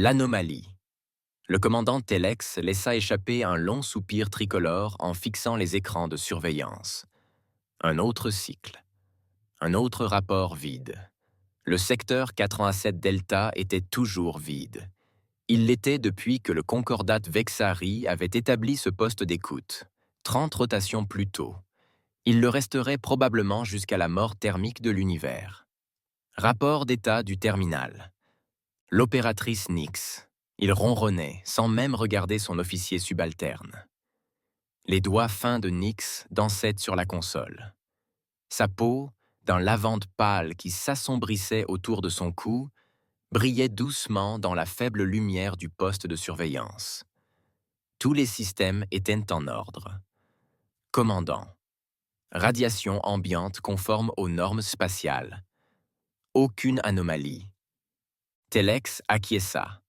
L'anomalie. Le commandant Telex laissa échapper un long soupir tricolore en fixant les écrans de surveillance. Un autre cycle. Un autre rapport vide. Le secteur 87 Delta était toujours vide. Il l'était depuis que le Concordat Vexari avait établi ce poste d'écoute, 30 rotations plus tôt. Il le resterait probablement jusqu'à la mort thermique de l'univers. Rapport d'état du terminal. L'opératrice Nix. Il ronronnait, sans même regarder son officier subalterne. Les doigts fins de Nix dansaient sur la console. Sa peau, d'un lavande pâle qui s'assombrissait autour de son cou, brillait doucement dans la faible lumière du poste de surveillance. Tous les systèmes étaient en ordre. Commandant. Radiation ambiante conforme aux normes spatiales. Aucune anomalie. Telex acquiesça.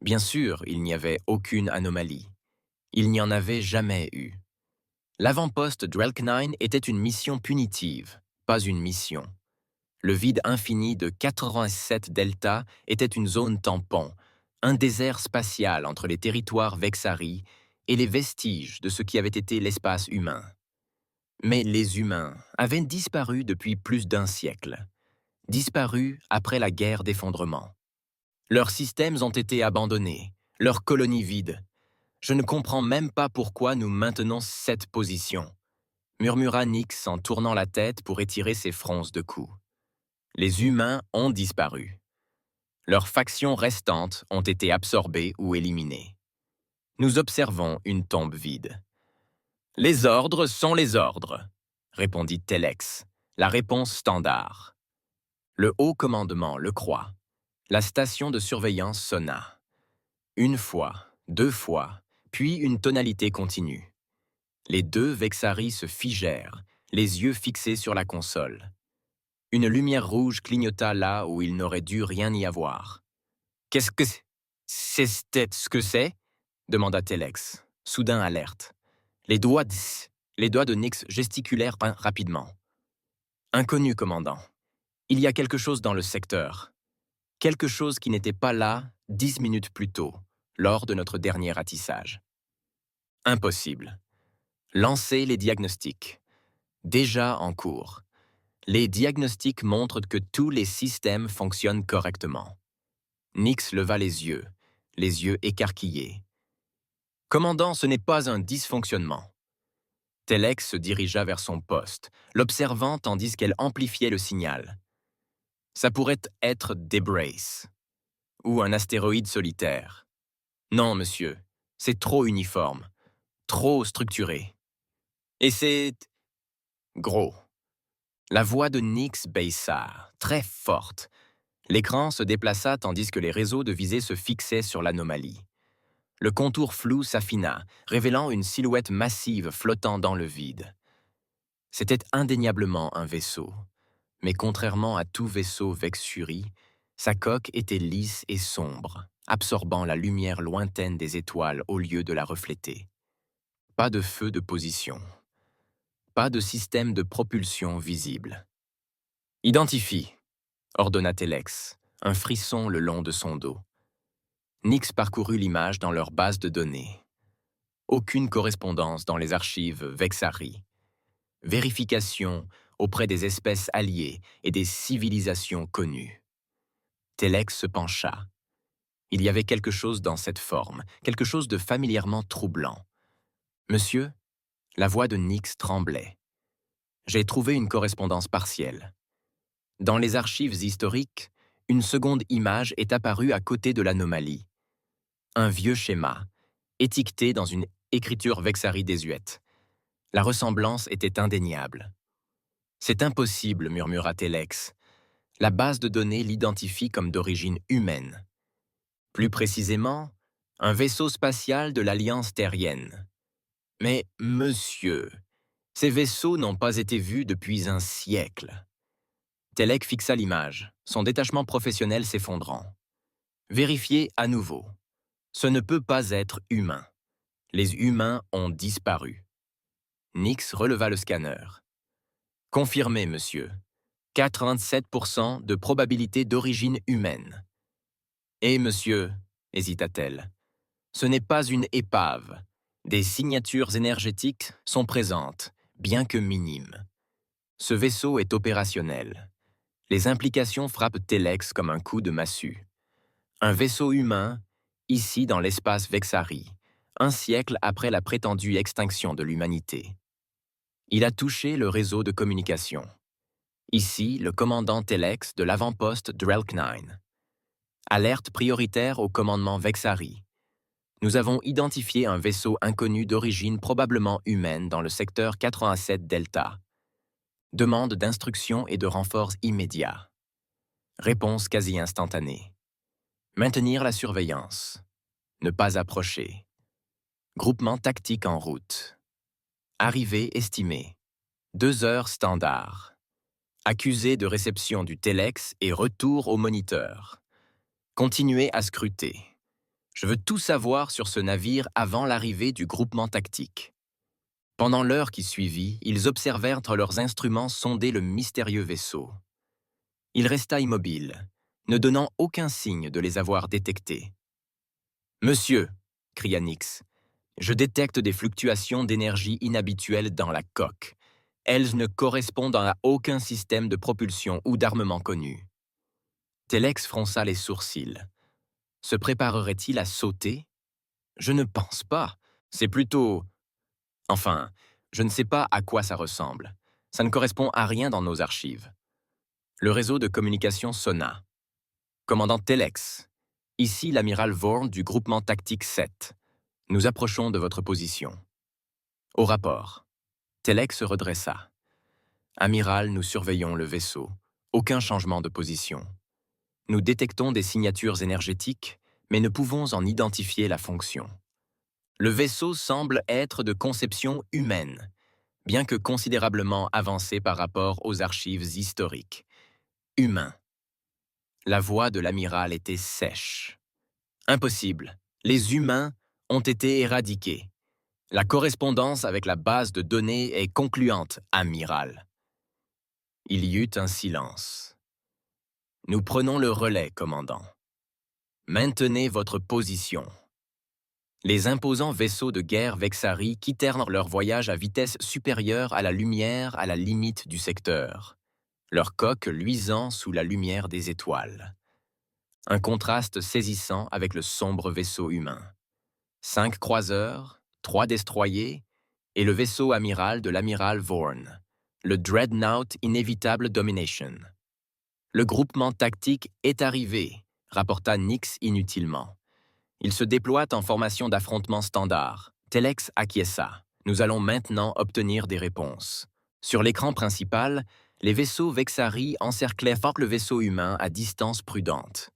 Bien sûr, il n'y avait aucune anomalie. Il n'y en avait jamais eu. L'avant-poste Drelk-9 était une mission punitive, pas une mission. Le vide infini de 87 Delta était une zone tampon, un désert spatial entre les territoires Vexari et les vestiges de ce qui avait été l'espace humain. Mais les humains avaient disparu depuis plus d'un siècle. Disparus après la guerre d'effondrement. Leurs systèmes ont été abandonnés, leurs colonies vides. Je ne comprends même pas pourquoi nous maintenons cette position, murmura Nix en tournant la tête pour étirer ses fronces de cou. Les humains ont disparu. Leurs factions restantes ont été absorbées ou éliminées. Nous observons une tombe vide. Les ordres sont les ordres, répondit Telex, la réponse standard. Le haut commandement le croit. La station de surveillance sonna. Une fois, deux fois, puis une tonalité continue. Les deux Vexari se figèrent, les yeux fixés sur la console. Une lumière rouge clignota là où il n'aurait dû rien y avoir. « Qu'est-ce que c'est ce que c'est ?» demanda Telex, soudain alerte. Les doigts de Nix gesticulèrent rapidement. « Inconnu, commandant. Il y a quelque chose dans le secteur. Quelque chose qui n'était pas là 10 minutes plus tôt, lors de notre dernier ratissage. Impossible. Lancez les diagnostics. Déjà en cours. Les diagnostics montrent que tous les systèmes fonctionnent correctement. » Nix leva les yeux écarquillés. « Commandant, ce n'est pas un dysfonctionnement. » Telex se dirigea vers son poste, l'observant tandis qu'elle amplifiait le signal. « Ça pourrait être des braces. Ou un astéroïde solitaire. Non, monsieur, c'est trop uniforme, trop structuré. Et c'est... gros. » La voix de Nix baissa, très forte. L'écran se déplaça tandis que les réseaux de visée se fixaient sur l'anomalie. Le contour flou s'affina, révélant une silhouette massive flottant dans le vide. C'était indéniablement un vaisseau. Mais contrairement à tout vaisseau Vexuri, sa coque était lisse et sombre, absorbant la lumière lointaine des étoiles au lieu de la refléter. Pas de feu de position. Pas de système de propulsion visible. « Identifie !» ordonna Telex, un frisson le long de son dos. Nix parcourut l'image dans leur base de données. Aucune correspondance dans les archives Vexari. Vérification auprès des espèces alliées et des civilisations connues. Telex se pencha. Il y avait quelque chose dans cette forme, quelque chose de familièrement troublant. « Monsieur ?» La voix de Nix tremblait. « J'ai trouvé une correspondance partielle. Dans les archives historiques, une seconde image est apparue à côté de l'anomalie. Un vieux schéma, étiqueté dans une écriture Vexari désuète. La ressemblance était indéniable. « C'est impossible, murmura Telex. La base de données l'identifie comme d'origine humaine. Plus précisément, un vaisseau spatial de l'Alliance terrienne. Mais, monsieur, ces vaisseaux n'ont pas été vus depuis un siècle. » Telex fixa l'image, son détachement professionnel s'effondrant. « Vérifiez à nouveau. Ce ne peut pas être humain. Les humains ont disparu. » Nix releva le scanner. « Confirmé, monsieur. 87% de probabilité d'origine humaine. Et monsieur, hésita-t-elle. Ce n'est pas une épave. Des signatures énergétiques sont présentes, bien que minimes. Ce vaisseau est opérationnel. Les implications frappent Telex comme un coup de massue. Un vaisseau humain, ici dans l'espace Vexari, un siècle après la prétendue extinction de l'humanité. Il a touché le réseau de communication. Ici, le commandant Telex de l'avant-poste Drelk-9. Alerte prioritaire au commandement Vexari. Nous avons identifié un vaisseau inconnu d'origine probablement humaine dans le secteur 87 Delta. Demande d'instructions et de renforts immédiats. Réponse quasi instantanée. Maintenir la surveillance. Ne pas approcher. Groupement tactique en route. Arrivée estimée. 2 heures standard. Accusé de réception du Telex et retour au moniteur. Continuez à scruter. Je veux tout savoir sur ce navire avant l'arrivée du groupement tactique. Pendant l'heure qui suivit, ils observèrent leurs instruments sonder le mystérieux vaisseau. Il resta immobile, ne donnant aucun signe de les avoir détectés. « Monsieur !» cria Nix. « Je détecte des fluctuations d'énergie inhabituelles dans la coque. Elles ne correspondent à aucun système de propulsion ou d'armement connu. » Telex fronça les sourcils. Se préparerait-il à sauter? Je ne pense pas. C'est plutôt... Enfin, je ne sais pas à quoi ça ressemble. Ça ne correspond à rien dans nos archives. Le réseau de communication sonna. Commandant Telex, ici l'amiral Vorn du groupement tactique 7. Nous approchons de votre position. Au rapport. Telex se redressa. Amiral, nous surveillons le vaisseau. Aucun changement de position. Nous détectons des signatures énergétiques, mais ne pouvons en identifier la fonction. Le vaisseau semble être de conception humaine, bien que considérablement avancé par rapport aux archives historiques. Humain. La voix de l'amiral était sèche. Impossible. Les humains ont été éradiqués. La correspondance avec la base de données est concluante, amiral. Il y eut un silence. Nous prenons le relais, commandant. Maintenez votre position. Les imposants vaisseaux de guerre Vexari quittèrent leur voyage à vitesse supérieure à la lumière à la limite du secteur, leur coque luisant sous la lumière des étoiles. Un contraste saisissant avec le sombre vaisseau humain. 5 croiseurs, 3 destroyers et le vaisseau amiral de l'amiral Vorn, le Dreadnought Inévitable Domination. Le groupement tactique est arrivé, rapporta Nix inutilement. Il se déploie en formation d'affrontement standard. Telex acquiesça. Nous allons maintenant obtenir des réponses. Sur l'écran principal, les vaisseaux Vexari encerclaient fort le vaisseau humain à distance prudente.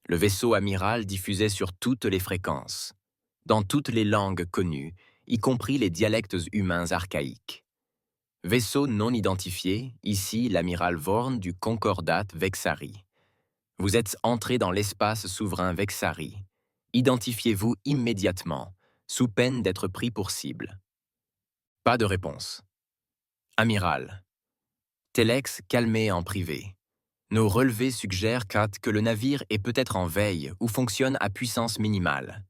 Le vaisseau amiral diffusait sur toutes les fréquences, dans toutes les langues connues, y compris les dialectes humains archaïques. Vaisseau non identifié, ici l'amiral Vorn du Concordat Vexari. Vous êtes entré dans l'espace souverain Vexari. Identifiez-vous immédiatement, sous peine d'être pris pour cible. Pas de réponse. Amiral. Telex calmé en privé. Nos relevés suggèrent que le navire est peut-être en veille ou fonctionne à puissance minimale.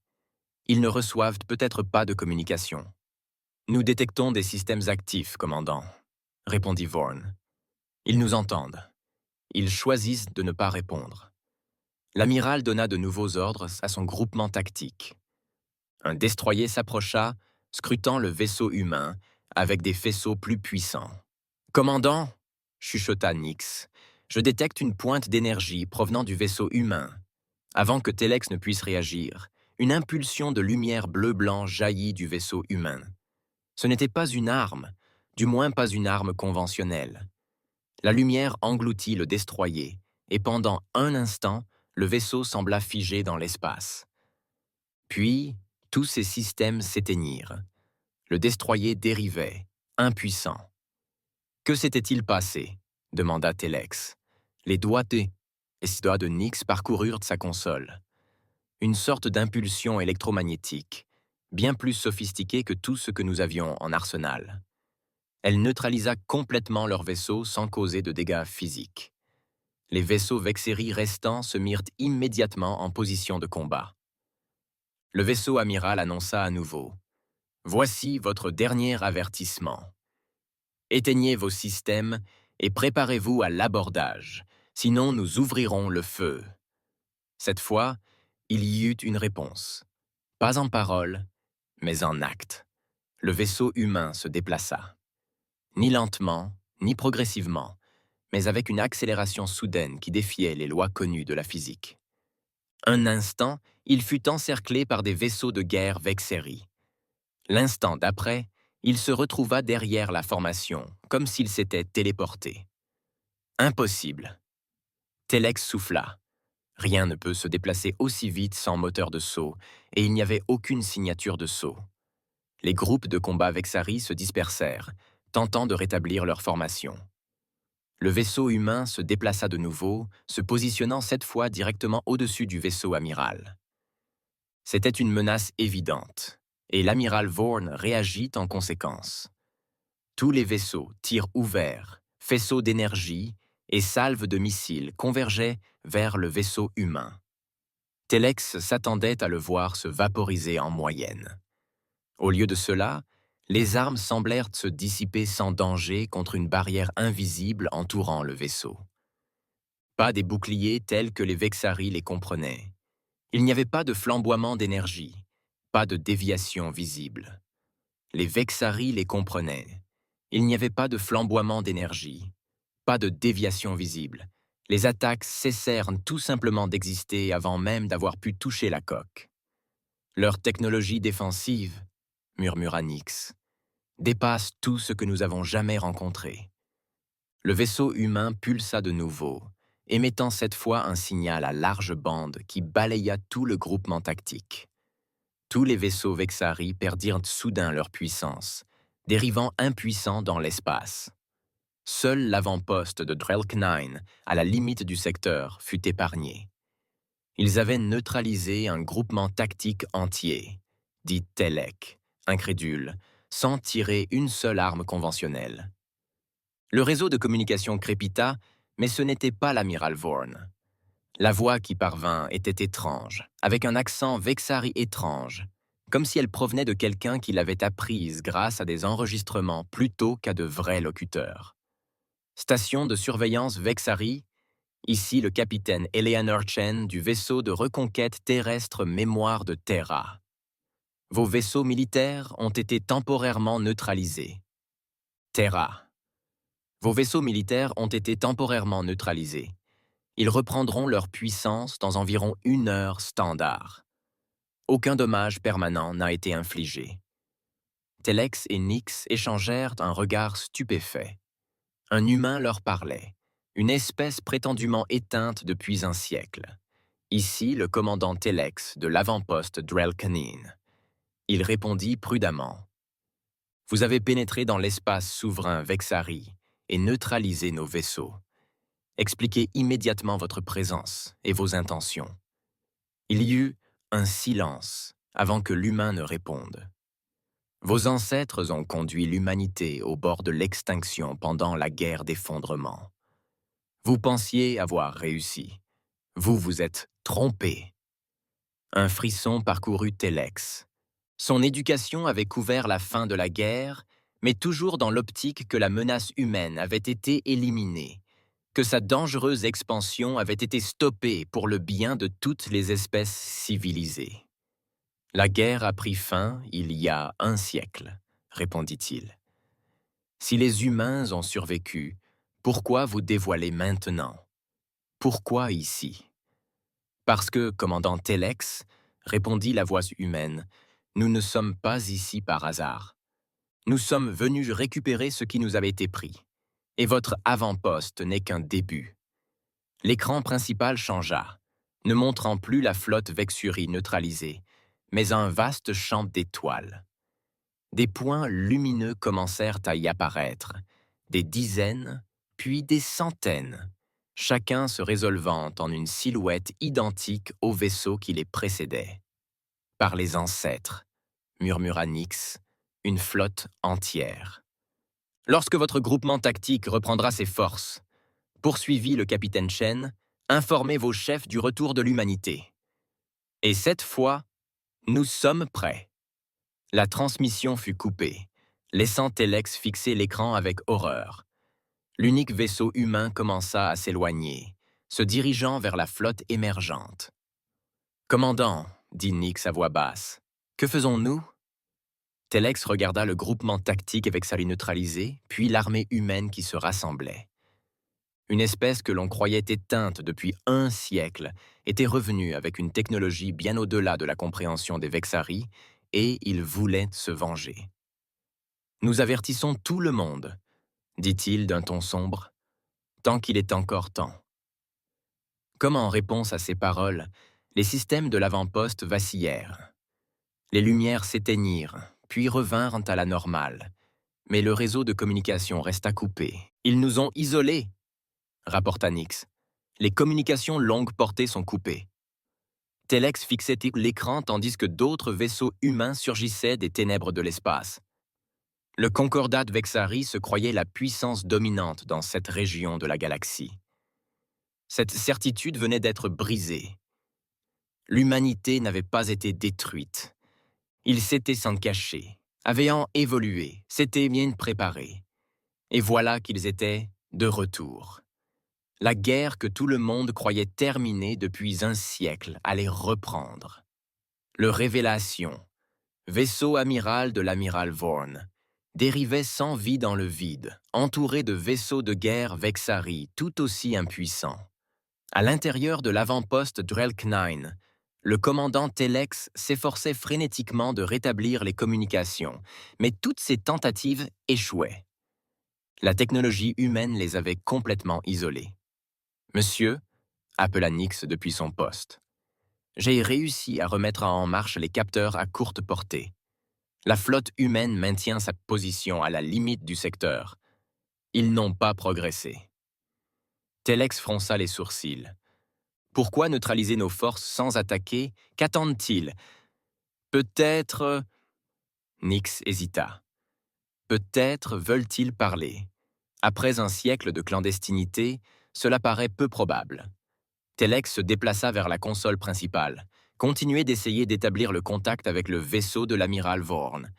Ils ne reçoivent peut-être pas de communication. Nous détectons des systèmes actifs, commandant, répondit Vorn. Ils nous entendent. Ils choisissent de ne pas répondre. L'amiral donna de nouveaux ordres à son groupement tactique. Un destroyer s'approcha, scrutant le vaisseau humain avec des faisceaux plus puissants. « Commandant !» chuchota Nix. « Je détecte une pointe d'énergie provenant du vaisseau humain. » Avant que Telex ne puisse réagir, une impulsion de lumière bleu-blanc jaillit du vaisseau humain. Ce n'était pas une arme, du moins pas une arme conventionnelle. La lumière engloutit le destroyer, et pendant un instant, le vaisseau sembla figé dans l'espace. Puis, tous ces systèmes s'éteignirent. Le destroyer dérivait, impuissant. « Que s'était-il passé ?» demanda Telex. Les doigts de Nix parcoururent sa console. Une sorte d'impulsion électromagnétique, bien plus sophistiquée que tout ce que nous avions en arsenal. Elle neutralisa complètement leur vaisseau sans causer de dégâts physiques. Les vaisseaux Vexeri restants se mirent immédiatement en position de combat. Le vaisseau amiral annonça à nouveau. Voici votre dernier avertissement. Éteignez vos systèmes et préparez-vous à l'abordage, sinon nous ouvrirons le feu. Cette fois, il y eut une réponse. Pas en parole, mais en acte. Le vaisseau humain se déplaça. Ni lentement, ni progressivement, mais avec une accélération soudaine qui défiait les lois connues de la physique. Un instant, il fut encerclé par des vaisseaux de guerre Vexeri. L'instant d'après, il se retrouva derrière la formation, comme s'il s'était téléporté. Impossible. Telex souffla. Rien ne peut se déplacer aussi vite sans moteur de saut, et il n'y avait aucune signature de saut. Les groupes de combat Vexari se dispersèrent, tentant de rétablir leur formation. Le vaisseau humain se déplaça de nouveau, se positionnant cette fois directement au-dessus du vaisseau amiral. C'était une menace évidente, et l'amiral Vorn réagit en conséquence. Tous les vaisseaux, tirs ouverts, faisceaux d'énergie et salves de missiles convergeaient vers le vaisseau humain. Telex s'attendait à le voir se vaporiser en moyenne. Au lieu de cela, les armes semblèrent se dissiper sans danger contre une barrière invisible entourant le vaisseau. Pas des boucliers tels que les Vexari les comprenaient. Il n'y avait pas de flamboiement d'énergie, pas de déviation visible. Les Vexari les comprenaient. Il n'y avait pas de flamboiement d'énergie, pas de déviation visible. Les attaques cessèrent tout simplement d'exister avant même d'avoir pu toucher la coque. Leur technologie défensive, murmura Nyx, dépasse tout ce que nous avons jamais rencontré. Le vaisseau humain pulsa de nouveau, émettant cette fois un signal à large bande qui balaya tout le groupement tactique. Tous les vaisseaux Vexari perdirent soudain leur puissance, dérivant impuissants dans l'espace. Seul l'avant-poste de Drelk-9, à la limite du secteur, fut épargné. Ils avaient neutralisé un groupement tactique entier, dit Telek, incrédule, sans tirer une seule arme conventionnelle. Le réseau de communication crépita, mais ce n'était pas l'amiral Vorn. La voix qui parvint était étrange, avec un accent Vexari étrange, comme si elle provenait de quelqu'un qui l'avait apprise grâce à des enregistrements plutôt qu'à de vrais locuteurs. Station de surveillance Vexari, ici le capitaine Eleanor Chen du vaisseau de reconquête terrestre Mémoire de Terra. Vos vaisseaux militaires ont été temporairement neutralisés. Terra. Vos vaisseaux militaires ont été temporairement neutralisés. Ils reprendront leur puissance dans environ 1 heure standard. Aucun dommage permanent n'a été infligé. Telex et Nyx échangèrent un regard stupéfait. Un humain leur parlait, une espèce prétendument éteinte depuis un siècle. Ici, le commandant Telex de l'avant-poste Drelkanin. Il répondit prudemment. « Vous avez pénétré dans l'espace souverain Vexari et neutralisé nos vaisseaux. Expliquez immédiatement votre présence et vos intentions. » Il y eut un silence avant que l'humain ne réponde. Vos ancêtres ont conduit l'humanité au bord de l'extinction pendant la guerre d'effondrement. Vous pensiez avoir réussi. Vous vous êtes trompé. Un frisson parcourut Telex. Son éducation avait couvert la fin de la guerre, mais toujours dans l'optique que la menace humaine avait été éliminée, que sa dangereuse expansion avait été stoppée pour le bien de toutes les espèces civilisées. La guerre a pris fin il y a 1 siècle, répondit-il. Si les humains ont survécu, pourquoi vous dévoiler maintenant? Pourquoi ici? Parce que, commandant Telex, répondit la voix humaine, nous ne sommes pas ici par hasard. Nous sommes venus récupérer ce qui nous avait été pris. Et votre avant-poste n'est qu'un début. L'écran principal changea, ne montrant plus la flotte Vexuri neutralisée, mais un vaste champ d'étoiles. Des points lumineux commencèrent à y apparaître, des dizaines, puis des centaines, chacun se résolvant en une silhouette identique au vaisseau qui les précédait. Par les ancêtres, murmura Nyx, une flotte entière. Lorsque votre groupement tactique reprendra ses forces, poursuivit le capitaine Chen, informez vos chefs du retour de l'humanité. Et cette fois, Nous sommes prêts. La transmission fut coupée, laissant Telex fixer l'écran avec horreur. L'unique vaisseau humain commença à s'éloigner, se dirigeant vers la flotte émergente. « Commandant, dit Nix à voix basse, que faisons-nous » Telex regarda le groupement tactique avec sa ligne neutralisée, puis l'armée humaine qui se rassemblait. Une espèce que l'on croyait éteinte depuis 1 siècle était revenue avec une technologie bien au-delà de la compréhension des Vexari, et ils voulaient se venger. « Nous avertissons tout le monde, dit-il d'un ton sombre, tant qu'il est encore temps. Comme en réponse à ces paroles, les systèmes de l'avant-poste vacillèrent. Les lumières s'éteignirent, puis revinrent à la normale, mais le réseau de communication resta coupé. « Ils nous ont isolés !» rapporta Nix. « Les communications longue portée sont coupées. » Telex fixait l'écran tandis que d'autres vaisseaux humains surgissaient des ténèbres de l'espace. Le Concordat Vexari se croyait la puissance dominante dans cette région de la galaxie. Cette certitude venait d'être brisée. L'humanité n'avait pas été détruite. Ils s'étaient sans cacher, ayant évolué, s'étaient bien préparés. Et voilà qu'ils étaient de retour. La guerre que tout le monde croyait terminée depuis 1 siècle allait reprendre. Le Révélation, vaisseau amiral de l'amiral Vorn, dérivait sans vie dans le vide, entouré de vaisseaux de guerre Vexari tout aussi impuissants. À l'intérieur de l'avant-poste Drelk-9, le commandant Telex s'efforçait frénétiquement de rétablir les communications, mais toutes ses tentatives échouaient. La technologie humaine les avait complètement isolés. « Monsieur » appela Nix depuis son poste. « J'ai réussi à remettre en marche les capteurs à courte portée. La flotte humaine maintient sa position à la limite du secteur. Ils n'ont pas progressé. » Telex fronça les sourcils. Pourquoi neutraliser nos forces sans attaquer? Qu'attendent-ils? Peut-être... Nix hésita. Peut-être veulent-ils parler. Après 1 siècle de clandestinité, cela paraît peu probable. Telex se déplaça vers la console principale, continuait d'essayer d'établir le contact avec le vaisseau de l'amiral Vorn.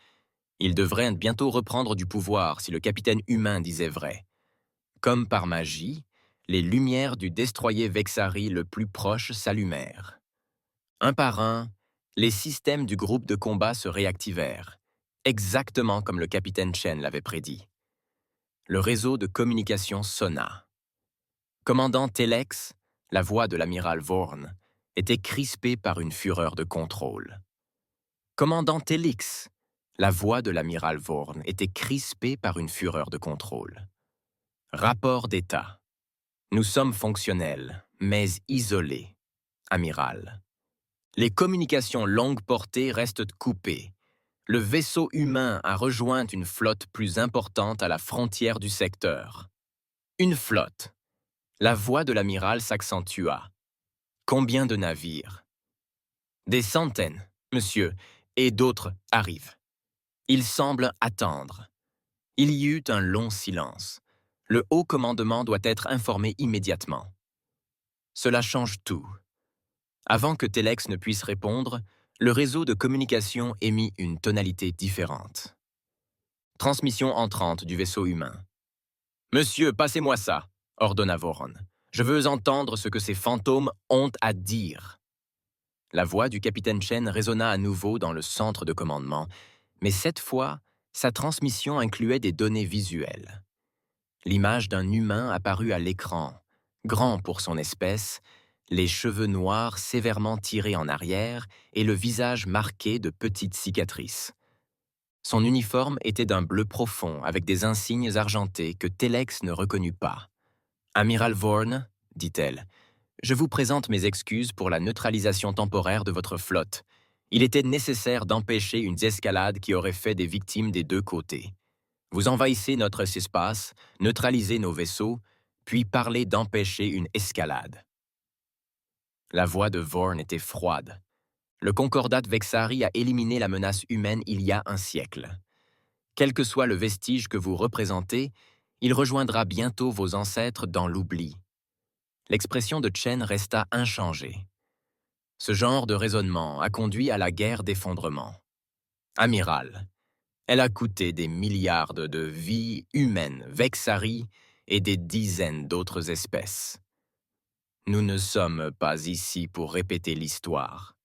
Il devrait bientôt reprendre du pouvoir si le capitaine humain disait vrai. Comme par magie, les lumières du destroyer Vexari le plus proche s'allumèrent. Un par un, les systèmes du groupe de combat se réactivèrent, exactement comme le capitaine Chen l'avait prédit. Le réseau de communication sonna. Commandant Telex, la voix de l'amiral Vorn, était crispée par une fureur de contrôle. Commandant Telix, la voix de l'amiral Vorn était crispée par une fureur de contrôle. Rapport d'état. Nous sommes fonctionnels, mais isolés, amiral. Les communications longue portée restent coupées. Le vaisseau humain a rejoint une flotte plus importante à la frontière du secteur. Une flotte. La voix de l'amiral s'accentua. Combien de navires? Des centaines, monsieur, et d'autres arrivent. Ils semblent attendre. Il y eut un long silence. Le haut commandement doit être informé immédiatement. Cela change tout. Avant que Telex ne puisse répondre, le réseau de communication émit une tonalité différente. Transmission entrante du vaisseau humain. « Monsieur, passez-moi ça !» ordonna Vorn. « Je veux entendre ce que ces fantômes ont à dire. » La voix du capitaine Chen résonna à nouveau dans le centre de commandement, mais cette fois, sa transmission incluait des données visuelles. L'image d'un humain apparut à l'écran, grand pour son espèce, les cheveux noirs sévèrement tirés en arrière et le visage marqué de petites cicatrices. Son uniforme était d'un bleu profond avec des insignes argentés que Telex ne reconnut pas. « Amiral Vorn, dit-elle, je vous présente mes excuses pour la neutralisation temporaire de votre flotte. Il était nécessaire d'empêcher une escalade qui aurait fait des victimes des 2 côtés. Vous envahissez notre espace, neutralisez nos vaisseaux, puis parlez d'empêcher une escalade. » La voix de Vorn était froide. Le Concordat Vexari a éliminé la menace humaine il y a 1 siècle. Quel que soit le vestige que vous représentez, il rejoindra bientôt vos ancêtres dans l'oubli. L'expression de Chen resta inchangée. Ce genre de raisonnement a conduit à la guerre d'effondrement. Amiral, elle a coûté des milliards de vies humaines, Vexari et des dizaines d'autres espèces. Nous ne sommes pas ici pour répéter l'histoire.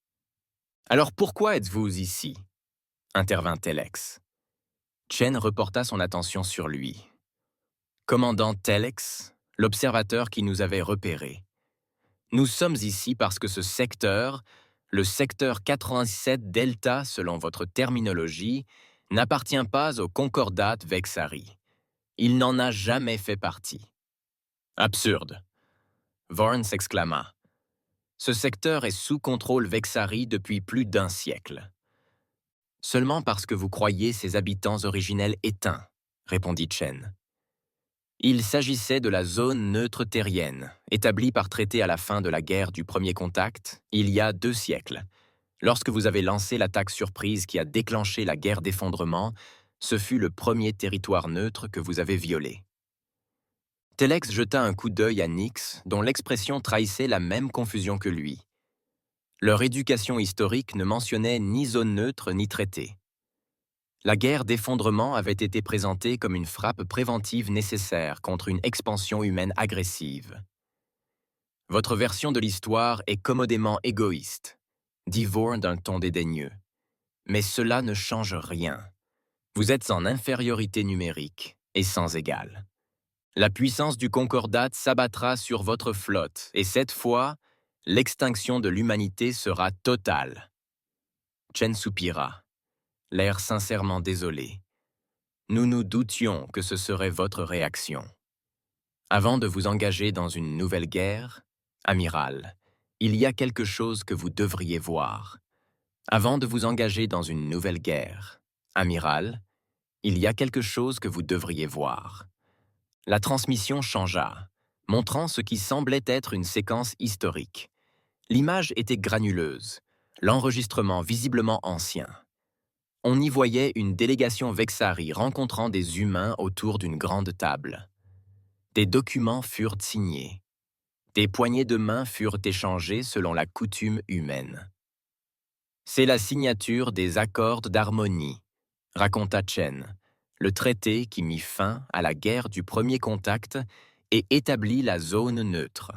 Alors pourquoi êtes-vous ici? Intervint Telex. Chen reporta son attention sur lui. Commandant Telex, l'observateur qui nous avait repérés. Nous sommes ici parce que ce secteur, le secteur 87 Delta selon votre terminologie, n'appartient pas au Concordat Vexari. Il n'en a jamais fait partie. Absurde. Vorn s'exclama. Ce secteur est sous contrôle Vexari depuis plus d'1 siècle. Seulement parce que vous croyez ses habitants originels éteints, répondit Chen. Il s'agissait de la zone neutre terrienne, établie par traité à la fin de la guerre du premier contact, il y a 2 siècles. Lorsque vous avez lancé l'attaque surprise qui a déclenché la guerre d'effondrement, ce fut le premier territoire neutre que vous avez violé. Telex jeta un coup d'œil à Nyx, dont l'expression trahissait la même confusion que lui. Leur éducation historique ne mentionnait ni zone neutre ni traité. La guerre d'effondrement avait été présentée comme une frappe préventive nécessaire contre une expansion humaine agressive. Votre version de l'histoire est commodément égoïste, dit Vorn d'un ton dédaigneux. Mais cela ne change rien. Vous êtes en infériorité numérique et sans égal. La puissance du Concordat s'abattra sur votre flotte et cette fois, l'extinction de l'humanité sera totale. Chen soupira, l'air sincèrement désolé. Nous nous doutions que ce serait votre réaction. Avant de vous engager dans une nouvelle guerre, amiral, il y a quelque chose que vous devriez voir. Avant de vous engager dans une nouvelle guerre, amiral, il y a quelque chose que vous devriez voir. La transmission changea, montrant ce qui semblait être une séquence historique. L'image était granuleuse, l'enregistrement visiblement ancien. On y voyait une délégation Vexari rencontrant des humains autour d'une grande table. Des documents furent signés. Des poignées de main furent échangées selon la coutume humaine. C'est la signature des accords d'harmonie, raconta Chen, le traité qui mit fin à la guerre du premier contact et établit la zone neutre.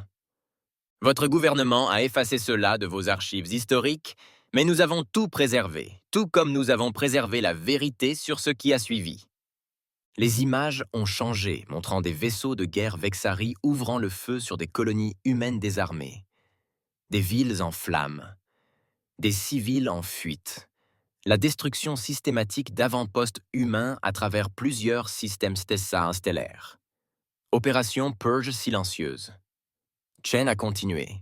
Votre gouvernement a effacé cela de vos archives historiques, mais nous avons tout préservé, tout comme nous avons préservé la vérité sur ce qui a suivi. Les images ont changé, montrant des vaisseaux de guerre Vexari ouvrant le feu sur des colonies humaines désarmées, des villes en flammes, des civils en fuite, la destruction systématique d'avant-postes humains à travers plusieurs systèmes Stessa stellaires. Opération Purge silencieuse. Chen a continué.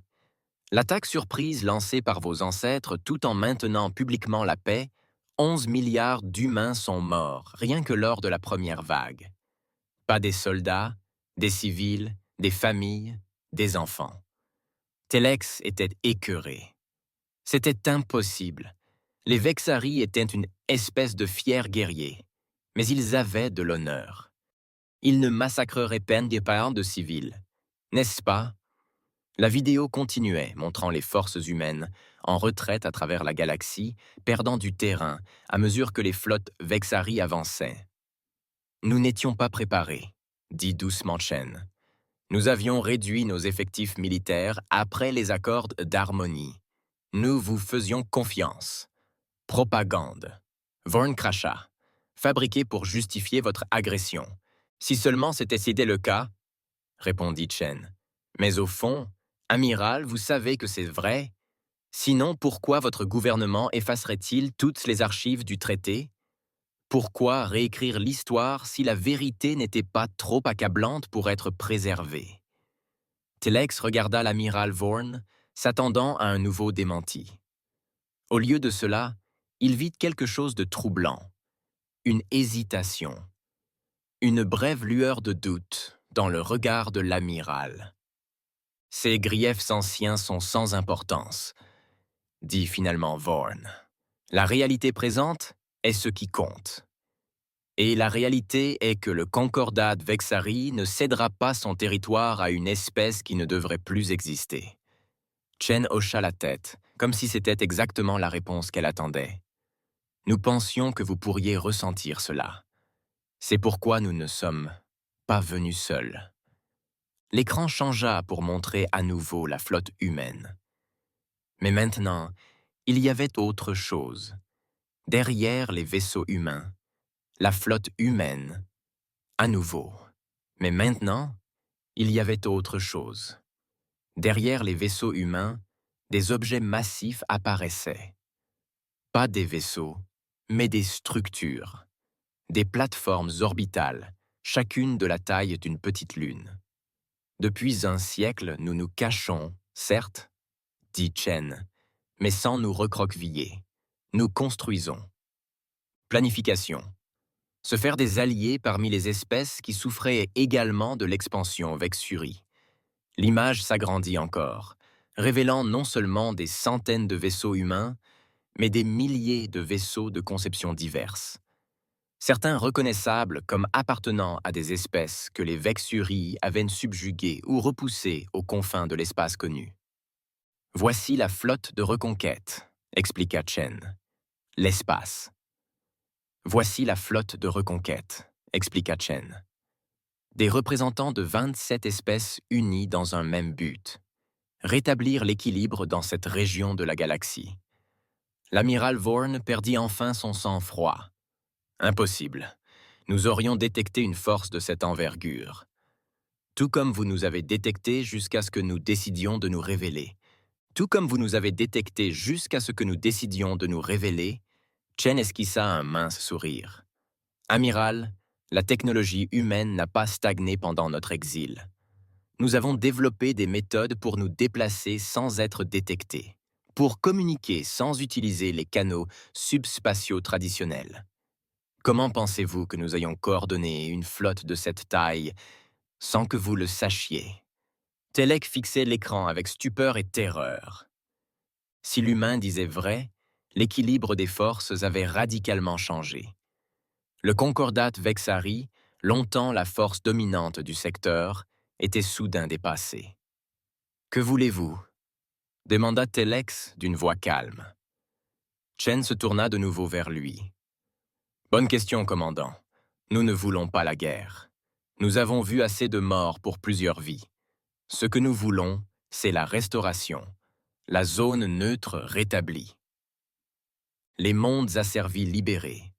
L'attaque surprise lancée par vos ancêtres tout en maintenant publiquement la paix, 11 milliards d'humains sont morts, rien que lors de la première vague. Pas des soldats, des civils, des familles, des enfants. Telex était écœuré. C'était impossible. Les Vexari étaient une espèce de fiers guerriers, mais ils avaient de l'honneur. Ils ne massacreraient pas de civils, n'est-ce pas? La vidéo continuait, montrant les forces humaines, en retraite à travers la galaxie, perdant du terrain à mesure que les flottes Vexari avançaient. Nous n'étions pas préparés, dit doucement Chen. Nous avions réduit nos effectifs militaires après les accords d'harmonie. Nous vous faisions confiance. Propagande. Vorn cracha. Fabriqué pour justifier votre agression. Si seulement c'était le cas, répondit Chen. Mais au fond, amiral, vous savez que c'est vrai. Sinon, pourquoi votre gouvernement effacerait-il toutes les archives du traité? Pourquoi réécrire l'histoire si la vérité n'était pas trop accablante pour être préservée? Telex regarda l'amiral Vorn, s'attendant à un nouveau démenti. Au lieu de cela, il vit quelque chose de troublant. Une hésitation. Une brève lueur de doute dans le regard de l'amiral. Ces griefs anciens sont sans importance, dit finalement Vorn. La réalité présente est ce qui compte. Et la réalité est que le Concordat Vexari ne cédera pas son territoire à une espèce qui ne devrait plus exister. Chen hocha la tête, comme si c'était exactement la réponse qu'elle attendait. Nous pensions que vous pourriez ressentir cela. C'est pourquoi nous ne sommes pas venus seuls. L'écran changea pour montrer à nouveau la flotte humaine. Mais maintenant, il y avait autre chose. Derrière les vaisseaux humains, la flotte humaine, à nouveau. Mais maintenant, il y avait autre chose. Derrière les vaisseaux humains, des objets massifs apparaissaient. Pas des vaisseaux, mais des structures. Des plateformes orbitales, chacune de la taille d'une petite lune. Depuis un siècle, nous nous cachons, certes, dit Chen, mais sans nous recroqueviller. Nous construisons. Planification. Se faire des alliés parmi les espèces qui souffraient également de l'expansion Vexuri. L'image s'agrandit encore, révélant non seulement des centaines de vaisseaux humains, mais des milliers de vaisseaux de conceptions diverses. Certains reconnaissables comme appartenant à des espèces que les Vexuri avaient subjuguées ou repoussées aux confins de l'espace connu. Voici la flotte de reconquête, expliqua Chen. L'espace. Voici la flotte de reconquête, expliqua Chen. Des représentants de 27 espèces unies dans un même but. Rétablir l'équilibre dans cette région de la galaxie. L'amiral Vorn perdit enfin son sang-froid. Impossible. Nous aurions détecté une force de cette envergure. Tout comme vous nous avez détecté jusqu'à ce que nous décidions de nous révéler. Tout comme vous nous avez détecté jusqu'à ce que nous décidions de nous révéler, Chen esquissa un mince sourire. Amiral, la technologie humaine n'a pas stagné pendant notre exil. Nous avons développé des méthodes pour nous déplacer sans être détectés, pour communiquer sans utiliser les canaux subspatiaux traditionnels. Comment pensez-vous que nous ayons coordonné une flotte de cette taille sans que vous le sachiez? Telek fixait l'écran avec stupeur et terreur. Si l'humain disait vrai, l'équilibre des forces avait radicalement changé. Le Concordat Vexari, longtemps la force dominante du secteur, était soudain dépassé. « Que voulez-vous » demanda Telex d'une voix calme. Chen se tourna de nouveau vers lui. « Bonne question, commandant. Nous ne voulons pas la guerre. Nous avons vu assez de morts pour plusieurs vies. Ce que nous voulons, c'est la restauration, la zone neutre rétablie. Les mondes asservis libérés,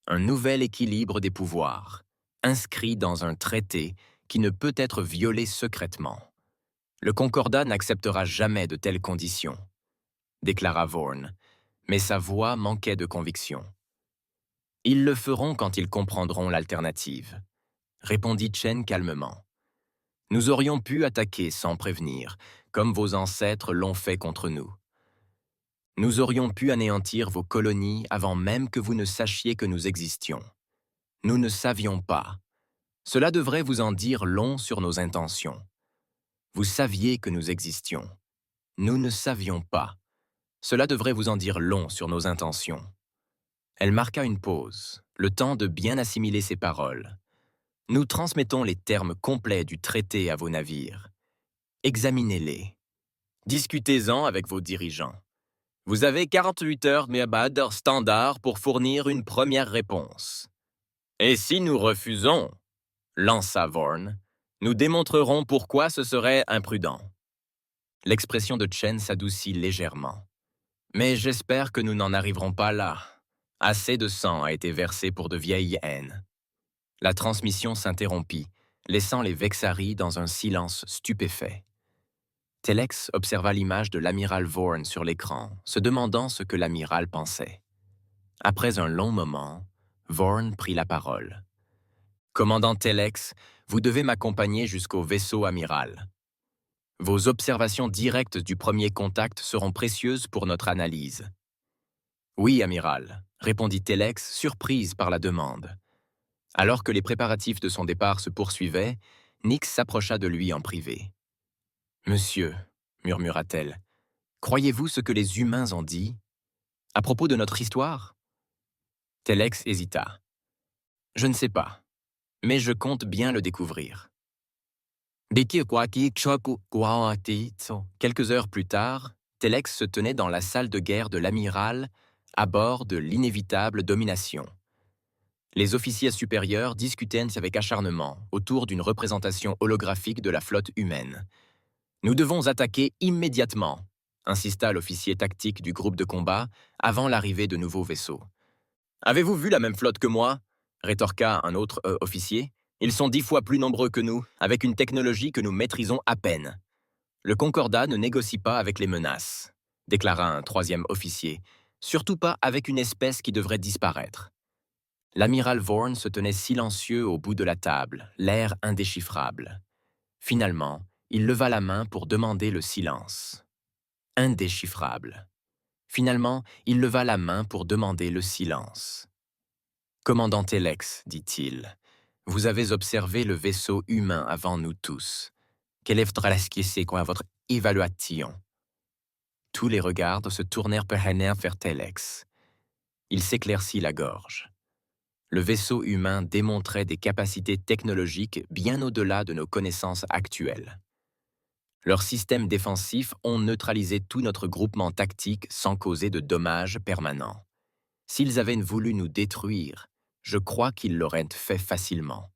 un nouvel équilibre des pouvoirs, inscrit dans un traité qui ne peut être violé secrètement. Le Concordat n'acceptera jamais de telles conditions, déclara Vorn, mais sa voix manquait de conviction. Ils le feront quand ils comprendront l'alternative, répondit Chen calmement. Nous aurions pu attaquer sans prévenir, comme vos ancêtres l'ont fait contre nous. Nous aurions pu anéantir vos colonies avant même que vous ne sachiez que nous existions. Nous ne savions pas. Cela devrait vous en dire long sur nos intentions. Vous saviez que nous existions. Nous ne savions pas. Cela devrait vous en dire long sur nos intentions. Elle marqua une pause, le temps de bien assimiler ses paroles. Nous transmettons les termes complets du traité à vos navires. Examinez-les. Discutez-en avec vos dirigeants. Vous avez 48 heures Meabad standard pour fournir une première réponse. Et si nous refusons, lança Vorn, nous démontrerons pourquoi ce serait imprudent. L'expression de Chen s'adoucit légèrement. Mais j'espère que nous n'en arriverons pas là. Assez de sang a été versé pour de vieilles haines. La transmission s'interrompit, laissant les Vexari dans un silence stupéfait. Telex observa l'image de l'amiral Vorn sur l'écran, se demandant ce que l'amiral pensait. Après un long moment, Vorn prit la parole. « Commandant Telex, vous devez m'accompagner jusqu'au vaisseau amiral. Vos observations directes du premier contact seront précieuses pour notre analyse. »« Oui, amiral, » répondit Telex, surprise par la demande. Alors que les préparatifs de son départ se poursuivaient, Nyx s'approcha de lui en privé. « Monsieur, » murmura-t-elle, « croyez-vous ce que les humains ont dit à propos de notre histoire ?» Telex hésita. « Je ne sais pas, mais je compte bien le découvrir. » Quelques heures plus tard, Telex se tenait dans la salle de guerre de l'amiral, à bord de l'inévitable domination. Les officiers supérieurs discutaient avec acharnement autour d'une représentation holographique de la flotte humaine. « Nous devons attaquer immédiatement », insista l'officier tactique du groupe de combat avant l'arrivée de nouveaux vaisseaux. « Avez-vous vu la même flotte que moi ?» rétorqua un autre officier. « Ils sont 10 fois plus nombreux que nous, avec une technologie que nous maîtrisons à peine. » Le Concordat ne négocie pas avec les menaces, déclara un troisième officier, surtout pas avec une espèce qui devrait disparaître. L'amiral Vorn se tenait silencieux au bout de la table, l'air indéchiffrable. Finalement, il leva la main pour demander le silence. Indéchiffrable. Finalement, il leva la main pour demander le silence. « Commandant Telex, dit-il, vous avez observé le vaisseau humain avant nous tous. Quelle est votre évaluation ?» Tous les regards se tournèrent vers Telex. Il s'éclaircit la gorge. Le vaisseau humain démontrait des capacités technologiques bien au-delà de nos connaissances actuelles. Leurs systèmes défensifs ont neutralisé tout notre groupement tactique sans causer de dommages permanents. S'ils avaient voulu nous détruire, je crois qu'ils l'auraient fait facilement.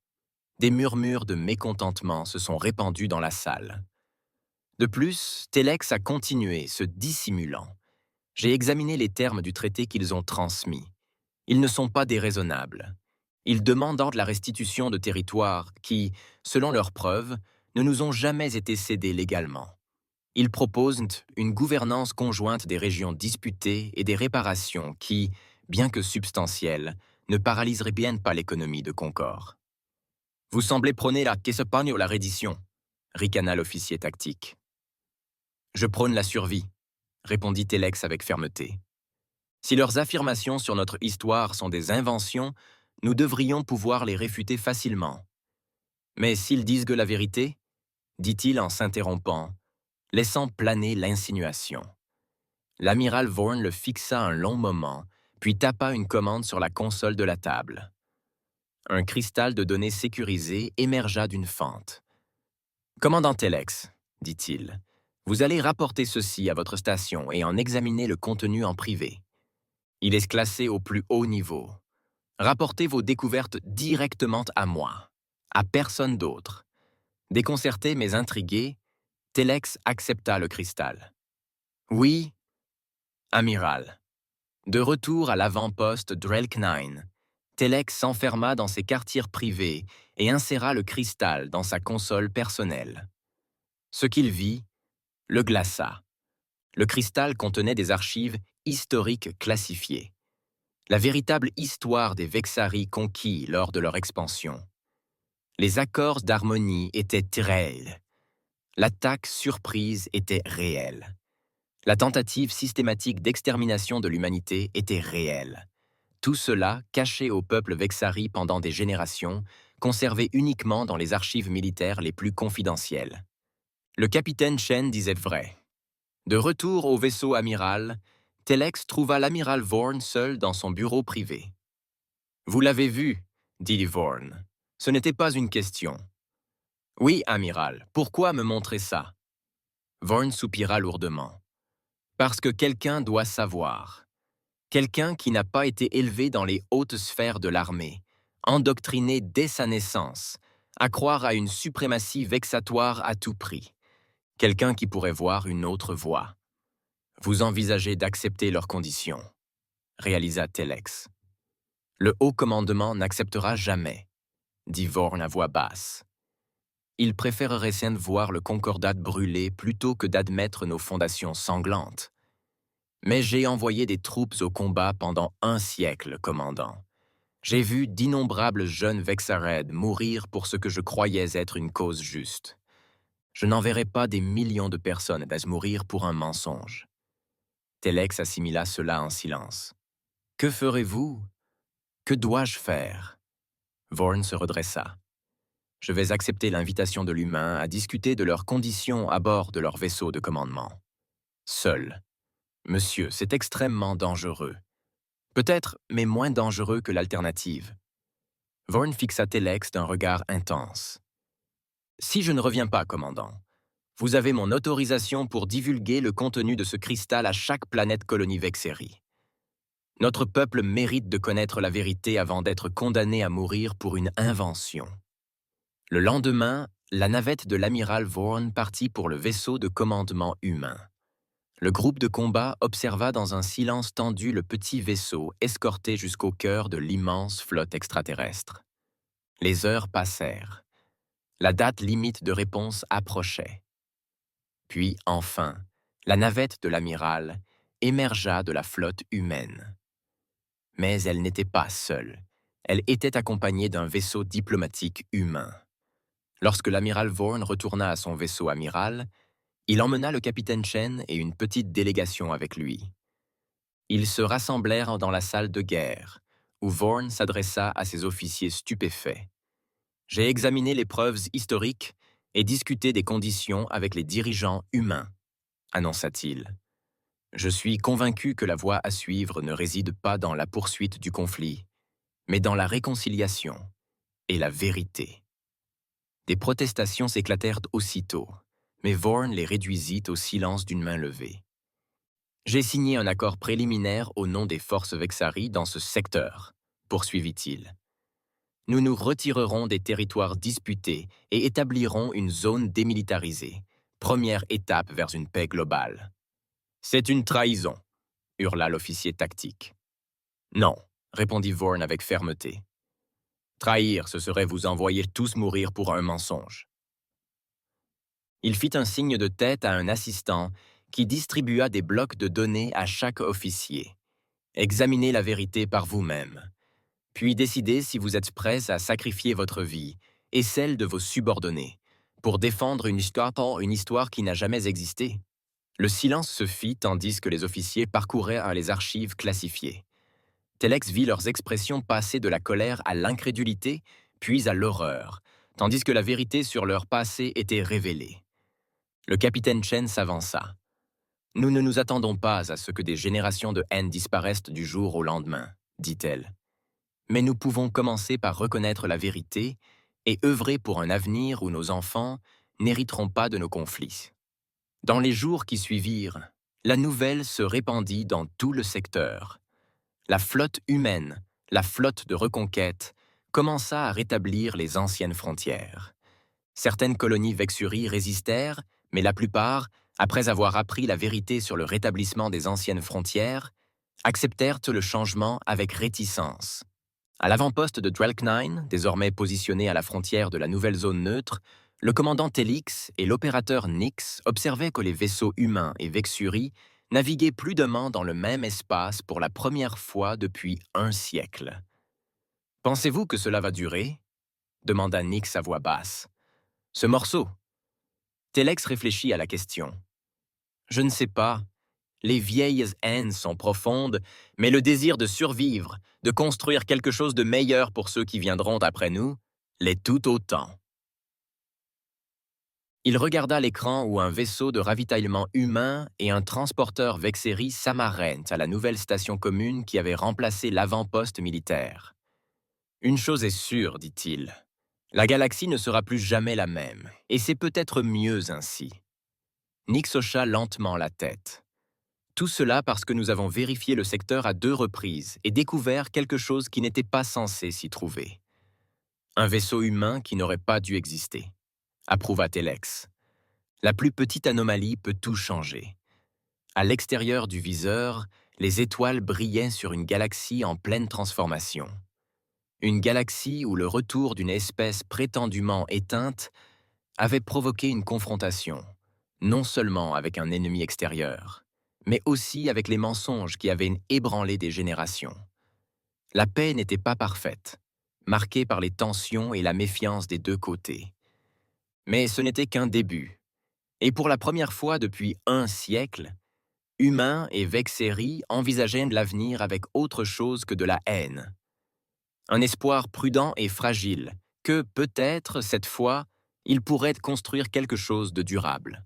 Des murmures de mécontentement se sont répandus dans la salle. De plus, Telex a continué, se dissimulant. J'ai examiné les termes du traité qu'ils ont transmis. Ils ne sont pas déraisonnables. Ils demandent la restitution de territoires qui, selon leurs preuves, ne nous ont jamais été cédés légalement. Ils proposent une gouvernance conjointe des régions disputées et des réparations qui, bien que substantielles, ne paralyseraient bien pas l'économie de Concorde. « Vous semblez prôner la Quesepagne ou la reddition » ricana l'officier tactique. « Je prône la survie » répondit Telex avec fermeté. « Si leurs affirmations sur notre histoire sont des inventions, nous devrions pouvoir les réfuter facilement. Mais s'ils disent que la vérité, dit-il en s'interrompant, laissant planer l'insinuation. L'amiral Vorn le fixa un long moment, puis tapa une commande sur la console de la table. Un cristal de données sécurisé émergea d'une fente. « Commandant Telex, dit-il, vous allez rapporter ceci à votre station et en examiner le contenu en privé. Il est classé au plus haut niveau. Rapportez vos découvertes directement à moi, à personne d'autre. » Déconcerté mais intrigué, Telex accepta le cristal. « Oui, amiral. » De retour à l'avant-poste Drelk-9, Telex s'enferma dans ses quartiers privés et inséra le cristal dans sa console personnelle. Ce qu'il vit le glaça. Le cristal contenait des archives historiques classifiées. La véritable histoire des Vexari conquis lors de leur expansion. Les accords d'harmonie étaient réels. L'attaque surprise était réelle. La tentative systématique d'extermination de l'humanité était réelle. Tout cela, caché au peuple Vexari pendant des générations, conservé uniquement dans les archives militaires les plus confidentielles. Le capitaine Chen disait vrai. De retour au vaisseau amiral, Telex trouva l'amiral Vorn seul dans son bureau privé. « Vous l'avez vu, » dit Vorn. « Ce n'était pas une question. »« Oui, amiral, pourquoi me montrer ça ?» Vorn soupira lourdement. « Parce que quelqu'un doit savoir. Quelqu'un qui n'a pas été élevé dans les hautes sphères de l'armée, endoctriné dès sa naissance, à croire à une suprématie vexatoire à tout prix. Quelqu'un qui pourrait voir une autre voie. Vous envisagez d'accepter leurs conditions, réalisa Telex. Le haut commandement n'acceptera jamais, dit Vorn à voix basse. Il préférerait bien voir le Concordat brûler plutôt que d'admettre nos fondations sanglantes. Mais j'ai envoyé des troupes au combat pendant 1 siècle, commandant. J'ai vu d'innombrables jeunes Vexared mourir pour ce que je croyais être une cause juste. Je n'enverrai pas des millions de personnes à mourir pour un mensonge. Telex assimila cela en silence. Que ferez-vous? Que dois-je faire? Vorn se redressa. Je vais accepter l'invitation de l'humain à discuter de leurs conditions à bord de leur vaisseau de commandement. Seul. Monsieur, c'est extrêmement dangereux. Peut-être, mais moins dangereux que l'alternative. Vorn fixa Telex d'un regard intense. Si je ne reviens pas, commandant, Vous avez mon autorisation pour divulguer le contenu de ce cristal à chaque planète colonie Vexeri. Notre peuple mérite de connaître la vérité avant d'être condamné à mourir pour une invention. Le lendemain, la navette de l'amiral Vorn partit pour le vaisseau de commandement humain. Le groupe de combat observa dans un silence tendu le petit vaisseau escorté jusqu'au cœur de l'immense flotte extraterrestre. Les heures passèrent. La date limite de réponse approchait. Puis, enfin, la navette de l'amiral émergea de la flotte humaine. Mais elle n'était pas seule. Elle était accompagnée d'un vaisseau diplomatique humain. Lorsque l'amiral Vorn retourna à son vaisseau amiral, il emmena le capitaine Chen et une petite délégation avec lui. Ils se rassemblèrent dans la salle de guerre, où Vorn s'adressa à ses officiers stupéfaits. « J'ai examiné les preuves historiques et discuté des conditions avec les dirigeants humains, » annonça-t-il. « Je suis convaincu que la voie à suivre ne réside pas dans la poursuite du conflit, mais dans la réconciliation et la vérité. » Des protestations s'éclatèrent aussitôt, mais Vorn les réduisit au silence d'une main levée. « J'ai signé un accord préliminaire au nom des forces Vexari dans ce secteur, » poursuivit-il. « Nous nous retirerons des territoires disputés et établirons une zone démilitarisée, première étape vers une paix globale. »« C'est une trahison !» hurla l'officier tactique. « Non, » répondit Vorn avec fermeté. « Trahir, ce serait vous envoyer tous mourir pour un mensonge. » Il fit un signe de tête à un assistant qui distribua des blocs de données à chaque officier. Examinez la vérité par vous-même, puis décidez si vous êtes prêts à sacrifier votre vie et celle de vos subordonnés pour défendre une histoire qui n'a jamais existé. Le silence se fit tandis que les officiers parcouraient les archives classifiées. Telex vit leurs expressions passer de la colère à l'incrédulité, puis à l'horreur, tandis que la vérité sur leur passé était révélée. Le capitaine Chen s'avança. « Nous ne nous attendons pas à ce que des générations de haine disparaissent du jour au lendemain, » dit-elle. « Mais nous pouvons commencer par reconnaître la vérité et œuvrer pour un avenir où nos enfants n'hériteront pas de nos conflits. » Dans les jours qui suivirent, la nouvelle se répandit dans tout le secteur. La flotte humaine, la flotte de reconquête, commença à rétablir les anciennes frontières. Certaines colonies Vexuri résistèrent, mais la plupart, après avoir appris la vérité sur le rétablissement des anciennes frontières, acceptèrent le changement avec réticence. À l'avant-poste de Drelknine, désormais positionné à la frontière de la nouvelle zone neutre, le commandant Telix et l'opérateur Nix observaient que les vaisseaux humains et Vexuri naviguaient prudemment dans le même espace pour la première fois depuis un siècle. « Pensez-vous que cela va durer ?» demanda Nix à voix basse. « Ce morceau ?» Telex réfléchit à la question. « Je ne sais pas. Les vieilles haines sont profondes, mais le désir de survivre, de construire quelque chose de meilleur pour ceux qui viendront après nous, l'est tout autant. » Il regarda l'écran où un vaisseau de ravitaillement humain et un transporteur Vexeri s'amarrent à la nouvelle station commune qui avait remplacé l'avant-poste militaire. « Une chose est sûre, dit-il. La galaxie ne sera plus jamais la même, et c'est peut-être mieux ainsi. » Nix hocha lentement la tête. « Tout cela parce que nous avons vérifié le secteur à 2 reprises et découvert quelque chose qui n'était pas censé s'y trouver. Un vaisseau humain qui n'aurait pas dû exister. » approuva Telex. « La plus petite anomalie peut tout changer. » À l'extérieur du viseur, les étoiles brillaient sur une galaxie en pleine transformation. Une galaxie où le retour d'une espèce prétendument éteinte avait provoqué une confrontation, non seulement avec un ennemi extérieur, mais aussi avec les mensonges qui avaient ébranlé des générations. La paix n'était pas parfaite, marquée par les tensions et la méfiance des 2 côtés. Mais ce n'était qu'un début. Et pour la première fois depuis un siècle, humains et Vexeri envisageaient l'avenir avec autre chose que de la haine. Un espoir prudent et fragile que, peut-être, cette fois, ils pourraient construire quelque chose de durable.